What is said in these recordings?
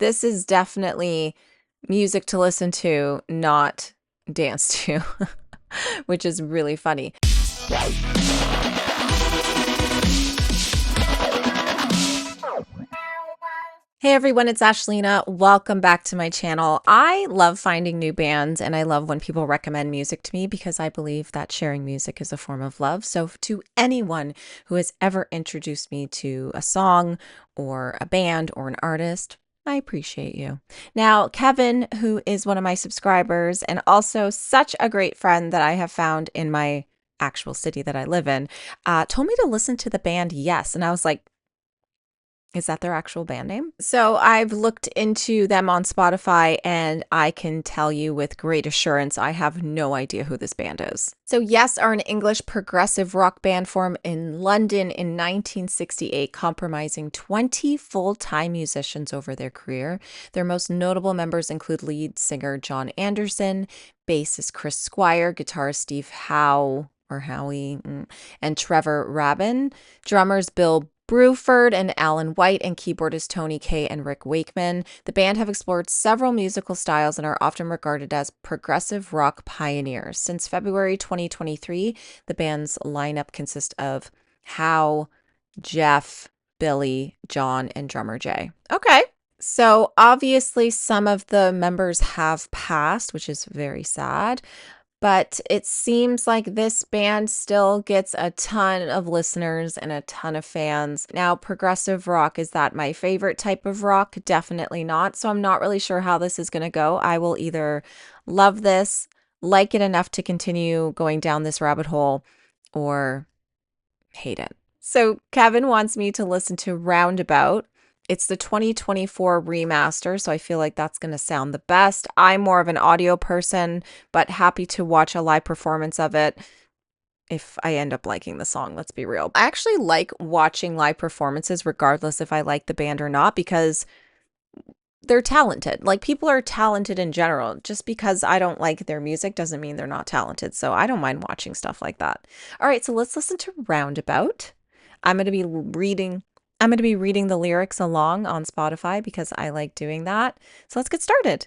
This is definitely music to listen to, not dance to, which is really funny. Hey everyone, it's Ashlena. Welcome back to my channel. I love finding new bands and I love when people recommend music to me because I believe that sharing music is a form of love. So to anyone who has ever introduced me to a song or a band or an artist, I appreciate you. Now, Kevin, who is one of my subscribers and also such a great friend that I have found in my actual city that I live in, told me to listen to the band Yes. And I was like, is that their actual band name? So I've looked into them on Spotify and I can tell you with great assurance, I have no idea who this band is. So Yes are an English progressive rock band formed in London in 1968, comprising 20 full-time musicians over their career. Their most notable members include lead singer John Anderson, bassist Chris Squire, guitarist Steve Howie, and Trevor Rabin, drummers Bill Bruford and Alan White, and keyboardist Tony Kaye and Rick Wakeman. The band have explored several musical styles and are often regarded as progressive rock pioneers. Since February 2023, the band's lineup consists of Howe, Jeff, Billy, John, and drummer Jay. Okay. So obviously some of the members have passed, which is very sad. But it seems like this band still gets a ton of listeners and a ton of fans. Now, progressive rock, is that my favorite type of rock? Definitely not. So I'm not really sure how this is going to go. I will either love this, like it enough to continue going down this rabbit hole, or hate it. So Kevin wants me to listen to Roundabout. It's the 2024 remaster, so I feel like that's going to sound the best. I'm more of an audio person, but happy to watch a live performance of it if I end up liking the song, let's be real. I actually like watching live performances regardless if I like the band or not because they're talented. Like, people are talented in general. Just because I don't like their music doesn't mean they're not talented, so I don't mind watching stuff like that. All right, so let's listen to Roundabout. I'm going to be reading the lyrics along on Spotify because I like doing that. So let's get started.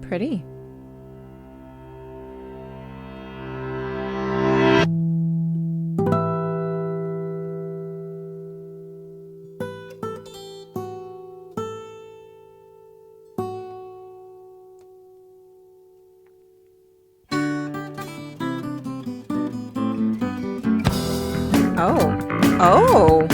Pretty. Oh. Oh.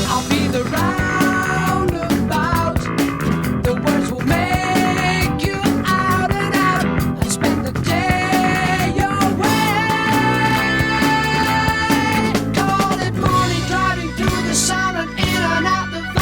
I'll be the roundabout. The words will make you out and out. I spend the day your way. Call it morning, driving through the sun and in and out the valley.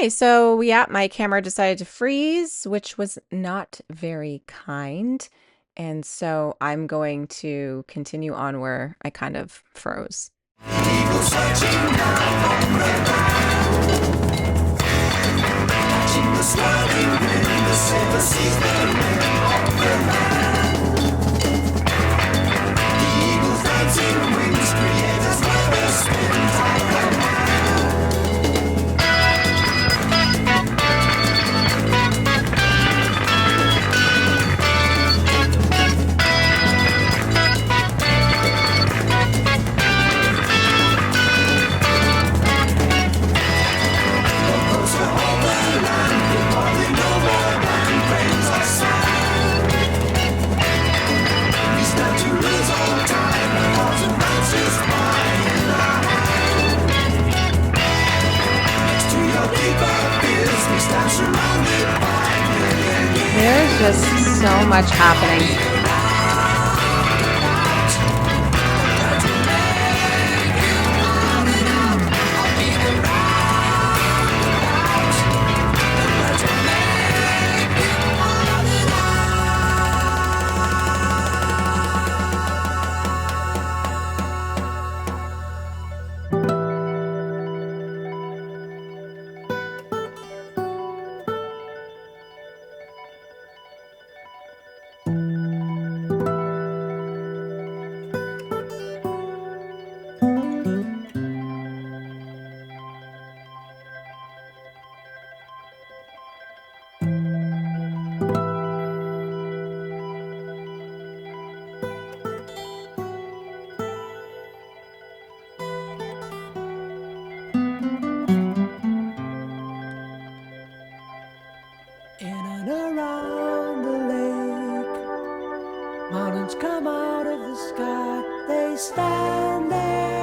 Okay, so yeah, my camera decided to freeze, which was not very kind. And so I'm going to continue on where I kind of froze. Eagle searching down from the ground, catching the swirling wind, the sailor sees the rim of the land. The eagle's dancing wings create a slower spin like a man. There's just so much happening. In and around the lake, mountains come out of the sky. They stand there,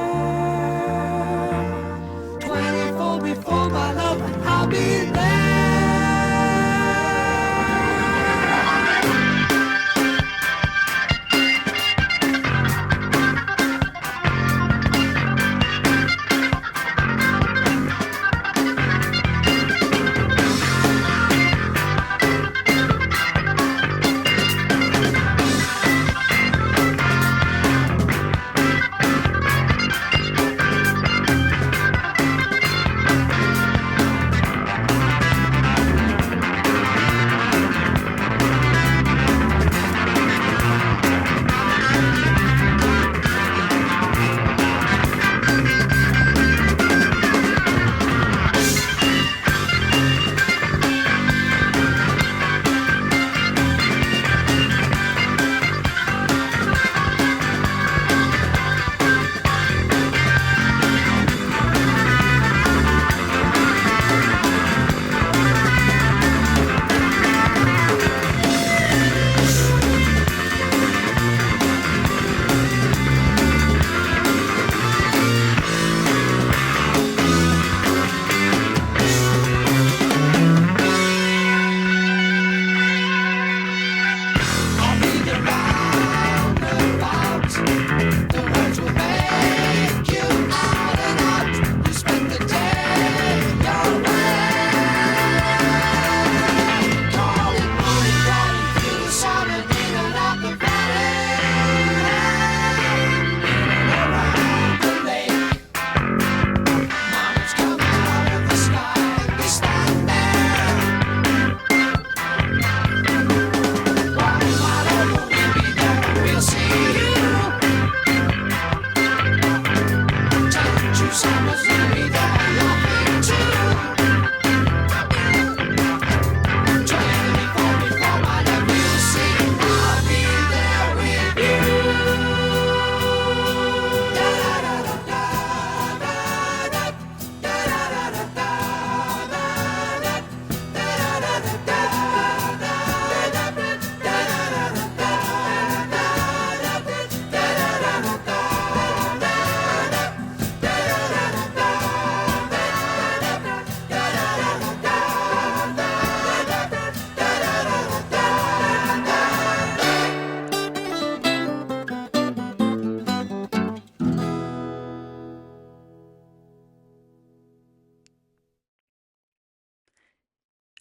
24 before my love, I'll be there.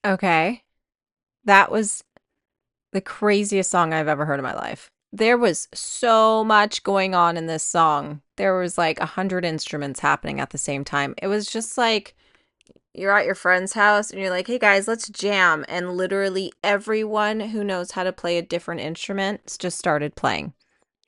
Okay. That was the craziest song I've ever heard in my life. There was so much going on in this song. There was like 100 instruments happening at the same time. It was just like you're at your friend's house and you're like, hey guys, let's jam. And literally everyone who knows how to play a different instrument just started playing.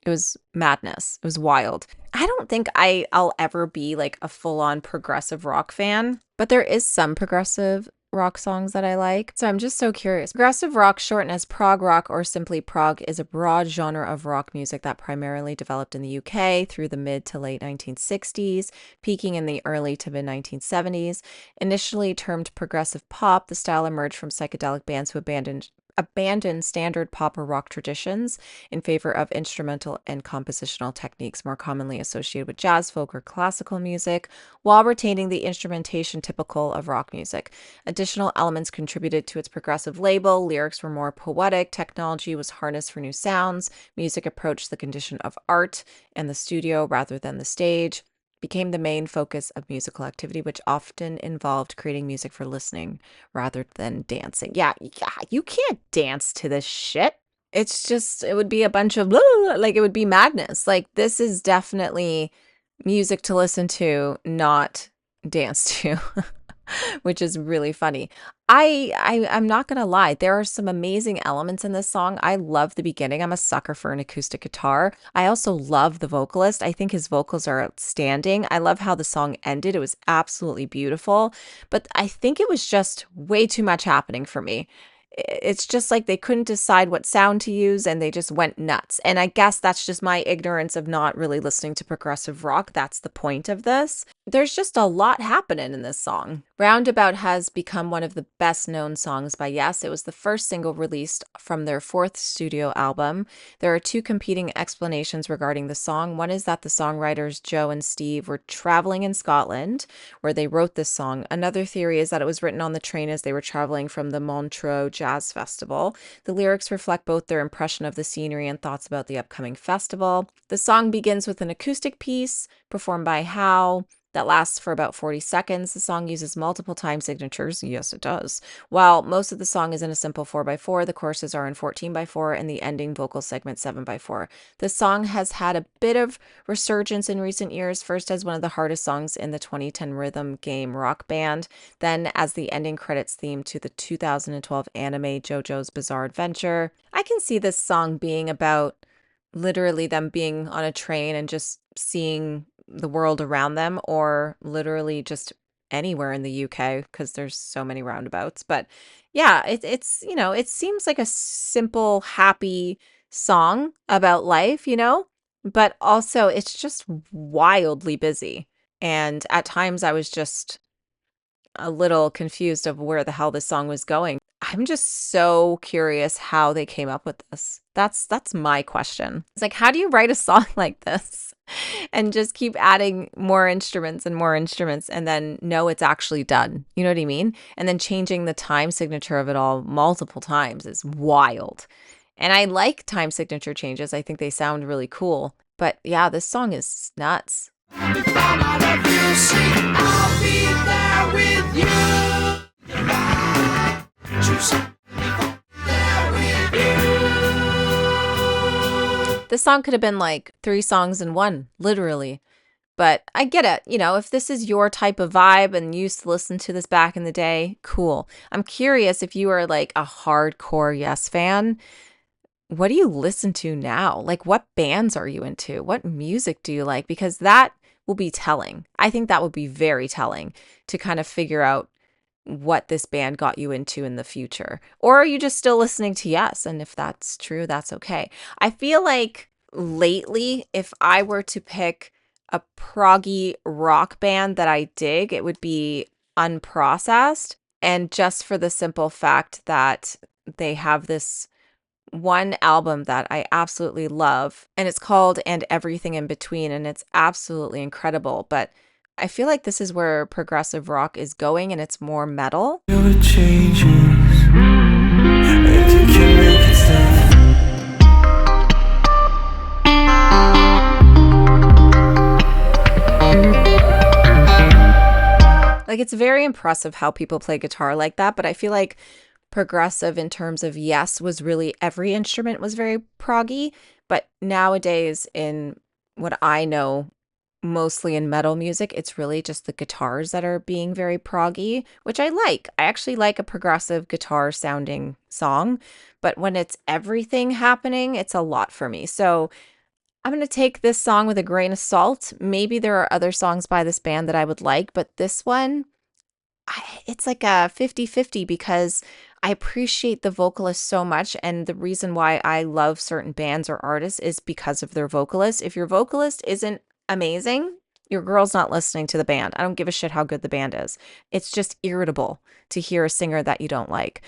It was madness. It was wild. I don't think I'll ever be like a full-on progressive rock fan, but there is some progressive rock songs that I like. So I'm just so curious. Progressive rock, shortened as prog rock or simply prog, is a broad genre of rock music that primarily developed in the UK through the mid to late 1960s, peaking in the early to mid 1970s. Initially termed progressive pop, the style emerged from psychedelic bands who abandoned standard pop or rock traditions in favor of instrumental and compositional techniques more commonly associated with jazz, folk, or classical music, while retaining the instrumentation typical of rock music. Additional elements contributed to its progressive label. Lyrics were more poetic, technology was harnessed for new sounds, music approached the condition of art and the studio rather than the stage, became the main focus of musical activity, which often involved creating music for listening rather than dancing. Yeah, you can't dance to this shit. It's just, it would be a bunch of, like, it would be madness. Like, this is definitely music to listen to, not dance to. Which is really funny. I'm not gonna lie, there are some amazing elements in this song. I love the beginning. I'm a sucker for an acoustic guitar. I also love the vocalist. I think his vocals are outstanding. I love how the song ended. It was absolutely beautiful. But I think it was just way too much happening for me. It's just like they couldn't decide what sound to use and they just went nuts. And I guess that's just my ignorance of not really listening to progressive rock. That's the point of this. There's just a lot happening in this song. Roundabout has become one of the best known songs by Yes. It was the first single released from their fourth studio album. There are two competing explanations regarding the song. One is that the songwriters Joe and Steve were traveling in Scotland where they wrote this song. Another theory is that it was written on the train as they were traveling from the Montreux Jazz Festival. The lyrics reflect both their impression of the scenery and thoughts about the upcoming festival. The song begins with an acoustic piece performed by Howe that lasts for about 40 seconds. The song uses multiple time signatures. Yes, it does. While most of the song is in a simple 4x4, the choruses are in 14x4 and the ending vocal segment 7x4. The song has had a bit of resurgence in recent years, first as one of the hardest songs in the 2010 rhythm game Rock Band, then as the ending credits theme to the 2012 anime JoJo's Bizarre Adventure. I can see this song being about literally them being on a train and just seeing the world around them, or literally just anywhere in the UK because there's so many roundabouts. But yeah, it's it seems like a simple, happy song about life, but also it's just wildly busy. And at times I was just a little confused of where the hell this song was going. I'm just so curious how they came up with this. That's my question. It's like, how do you write a song like this and just keep adding more instruments and then know it's actually done? You know what I mean? And then changing the time signature of it all multiple times is wild. And I like time signature changes. I think they sound really cool. But yeah, this song is nuts. If I'm out of you, see, I'll be there with you. Choose there with you. This song could have been like 3 songs in one, literally. But I get it. If this is your type of vibe and you used to listen to this back in the day, cool. I'm curious if you are like a hardcore Yes fan. What do you listen to now? Like, what bands are you into? What music do you like? Because that will be telling. I think that would be very telling to kind of figure out what this band got you into in the future. Or are you just still listening to Yes? And if that's true, that's okay. I feel like lately, if I were to pick a proggy rock band that I dig, it would be Unprocessed. And just for the simple fact that they have this one album that I absolutely love, and it's called And Everything in Between, and it's absolutely incredible. But I feel like this is where progressive rock is going, and it's more metal. It changes, and you can make it stop. Like it's very impressive how people play guitar like that, but I feel like progressive in terms of yes was really every instrument was very proggy, but nowadays in what I know mostly in metal music, it's really just the guitars that are being very proggy, which I like. I actually like a progressive guitar sounding song, but when it's everything happening, it's a lot for me. So I'm going to take this song with a grain of salt. Maybe there are other songs by this band that I would like, but this one, it's like a 50-50 because I appreciate the vocalist so much. And the reason why I love certain bands or artists is because of their vocalist. If your vocalist isn't amazing, your girl's not listening to the band. I don't give a shit how good the band is. It's just irritable to hear a singer that you don't like.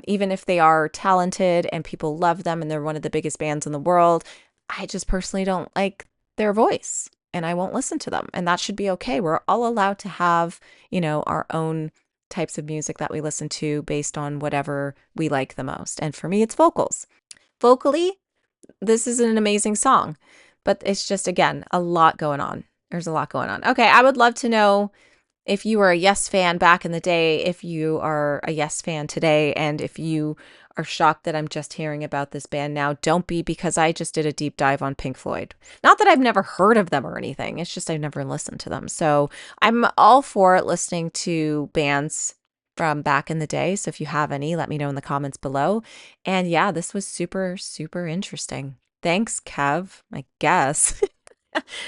Even if they are talented and people love them and they're one of the biggest bands in the world, I just personally don't like their voice and I won't listen to them. And that should be okay. We're all allowed to have, our own types of music that we listen to based on whatever we like the most. And for me, it's vocals. Vocally, this is an amazing song, but it's just, again, a lot going on. There's a lot going on. Okay, I would love to know if you were a Yes fan back in the day, if you are a Yes fan today, and if you are shocked that I'm just hearing about this band now, don't be, because I just did a deep dive on Pink Floyd. Not that I've never heard of them or anything, it's just I've never listened to them. So I'm all for listening to bands from back in the day. So if you have any, let me know in the comments below. And yeah, this was super, super interesting. Thanks, Kev, I guess.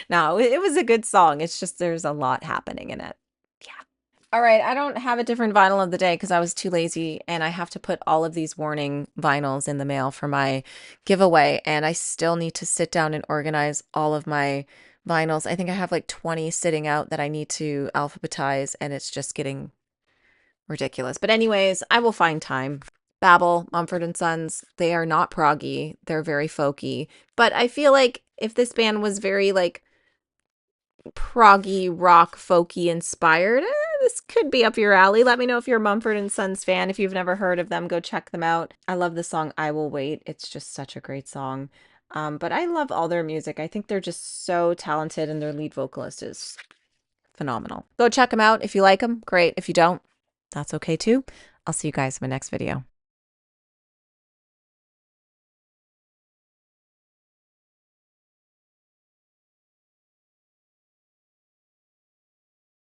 No, it was a good song. It's just there's a lot happening in it. Yeah. All right, I don't have a different vinyl of the day because I was too lazy and I have to put all of these warning vinyls in the mail for my giveaway and I still need to sit down and organize all of my vinyls. I think I have like 20 sitting out that I need to alphabetize and it's just getting ridiculous. But anyways, I will find time. Babel, Mumford and Sons, they are not proggy. They're very folky. But I feel like if this band was very like proggy rock folky inspired, this could be up your alley. Let me know if you're a Mumford and Sons fan. If you've never heard of them, go check them out. I love the song I Will Wait. It's just such a great song. But I love all their music. I think they're just so talented and their lead vocalist is phenomenal. Go check them out. If you like them, great. If you don't, that's okay too. I'll see you guys in my next video.